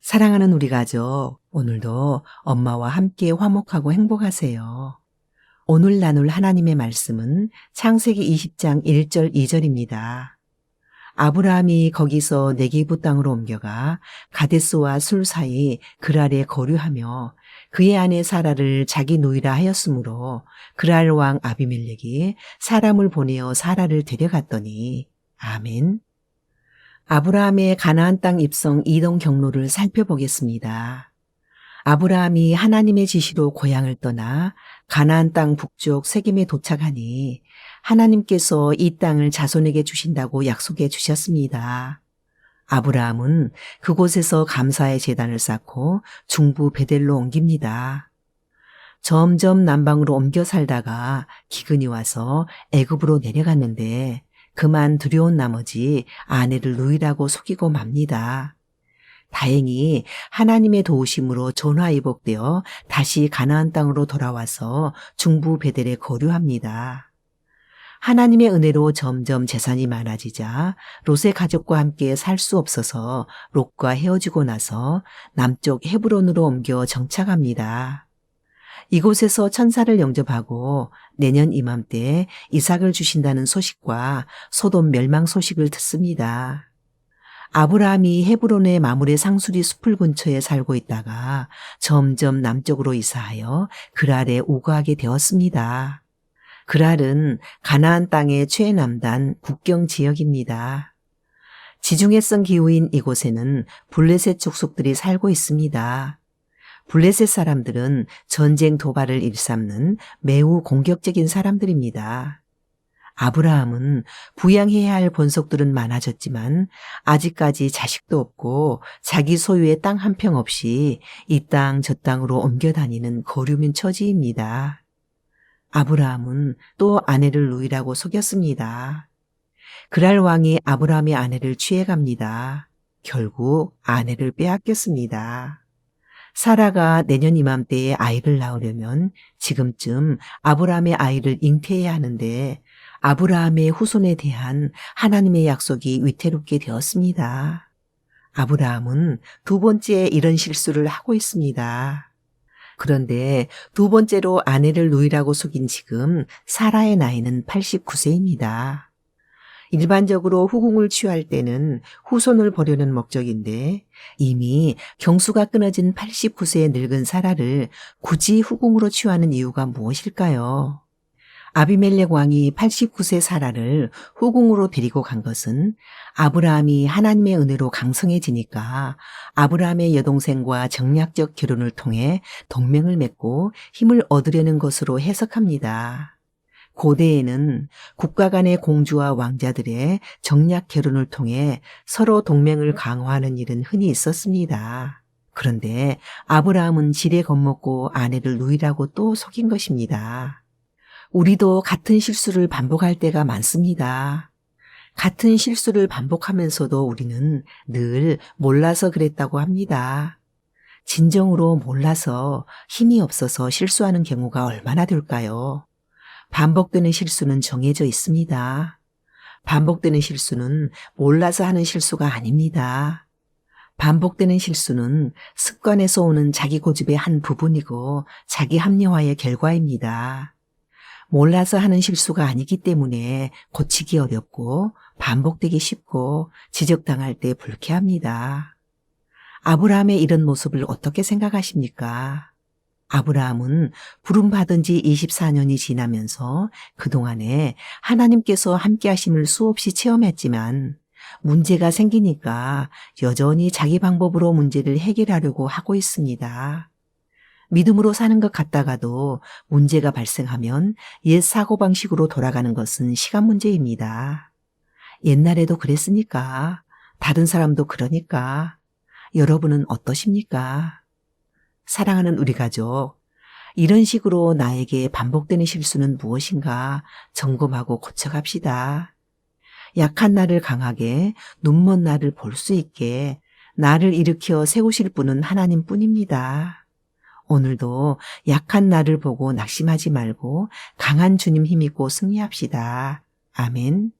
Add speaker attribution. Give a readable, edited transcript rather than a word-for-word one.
Speaker 1: 사랑하는 우리 가족, 오늘도 엄마와 함께 화목하고 행복하세요. 오늘 나눌 하나님의 말씀은 창세기 20장 1절 2절입니다. 아브라함이 거기서 네게부 땅으로 옮겨가 가데스와 술 사이 그랄에 거류하며 그의 아내 사라를 자기 누이라 하였으므로 그랄 왕 아비멜렉이 사람을 보내어 사라를 데려갔더니 아멘. 아브라함의 가나안 땅 입성 이동 경로를 살펴보겠습니다. 아브라함이 하나님의 지시로 고향을 떠나 가나안 땅 북쪽 세겜에 도착하니 하나님께서 이 땅을 자손에게 주신다고 약속해 주셨습니다. 아브라함은 그곳에서 감사의 제단을 쌓고 중부 베델로 옮깁니다. 점점 남방으로 옮겨 살다가 기근이 와서 애굽으로 내려갔는데 그만 두려운 나머지 아내를 누이라고 속이고 맙니다. 다행히 하나님의 도우심으로 전화위복되어 다시 가나안 땅으로 돌아와서 중부 베델에 거류합니다. 하나님의 은혜로 점점 재산이 많아지자 롯의 가족과 함께 살 수 없어서 롯과 헤어지고 나서 남쪽 헤브론으로 옮겨 정착합니다. 이곳에서 천사를 영접하고 내년 이맘때 이삭을 주신다는 소식과 소돔 멸망 소식을 듣습니다. 아브라함이 헤브론의 마므레 상수리 숲을 근처에 살고 있다가 점점 남쪽으로 이사하여 그랄에 우거하게 되었습니다. 그랄은 가나안 땅의 최남단 국경 지역입니다. 지중해성 기후인 이곳에는 블레셋 족속들이 살고 있습니다. 블레셋 사람들은 전쟁 도발을 일삼는 매우 공격적인 사람들입니다. 아브라함은 부양해야 할 본속들은 많아졌지만 아직까지 자식도 없고 자기 소유의 땅 한 평 없이 이 땅 저 땅으로 옮겨 다니는 거류민 처지입니다. 아브라함은 또 아내를 누이라고 속였습니다. 그랄 왕이 아브라함의 아내를 취해갑니다. 결국 아내를 빼앗겼습니다. 사라가 내년 이맘때에 아이를 낳으려면 지금쯤 아브라함의 아이를 잉태해야 하는데 아브라함의 후손에 대한 하나님의 약속이 위태롭게 되었습니다. 아브라함은 두 번째 이런 실수를 하고 있습니다. 그런데 두 번째로 아내를 누이라고 속인 지금 사라의 나이는 89세입니다. 일반적으로 후궁을 취할 때는 후손을 보려는 목적인데 이미 경수가 끊어진 89세의 늙은 사라를 굳이 후궁으로 취하는 이유가 무엇일까요? 아비멜렉 왕이 89세 사라를 후궁으로 데리고 간 것은 아브라함이 하나님의 은혜로 강성해지니까 아브라함의 여동생과 정략적 결혼을 통해 동맹을 맺고 힘을 얻으려는 것으로 해석합니다. 고대에는 국가 간의 공주와 왕자들의 정략 결혼을 통해 서로 동맹을 강화하는 일은 흔히 있었습니다. 그런데 아브라함은 지레 겁먹고 아내를 누이라고 또 속인 것입니다. 우리도 같은 실수를 반복할 때가 많습니다. 같은 실수를 반복하면서도 우리는 늘 몰라서 그랬다고 합니다. 진정으로 몰라서 힘이 없어서 실수하는 경우가 얼마나 될까요? 반복되는 실수는 정해져 있습니다. 반복되는 실수는 몰라서 하는 실수가 아닙니다. 반복되는 실수는 습관에서 오는 자기 고집의 한 부분이고 자기 합리화의 결과입니다. 몰라서 하는 실수가 아니기 때문에 고치기 어렵고 반복되기 쉽고 지적당할 때 불쾌합니다. 아브라함의 이런 모습을 어떻게 생각하십니까? 아브라함은 부름받은 지 24년이 지나면서 그동안에 하나님께서 함께 하심을 수없이 체험했지만 문제가 생기니까 여전히 자기 방법으로 문제를 해결하려고 하고 있습니다. 믿음으로 사는 것 같다가도 문제가 발생하면 옛 사고방식으로 돌아가는 것은 시간 문제입니다. 옛날에도 그랬으니까, 다른 사람도 그러니까, 여러분은 어떠십니까? 사랑하는 우리 가족, 이런 식으로 나에게 반복되는 실수는 무엇인가 점검하고 고쳐갑시다. 약한 나를 강하게, 눈먼 나를 볼 수 있게 나를 일으켜 세우실 분은 하나님뿐입니다. 오늘도 약한 나를 보고 낙심하지 말고 강한 주님 힘입고 승리합시다. 아멘.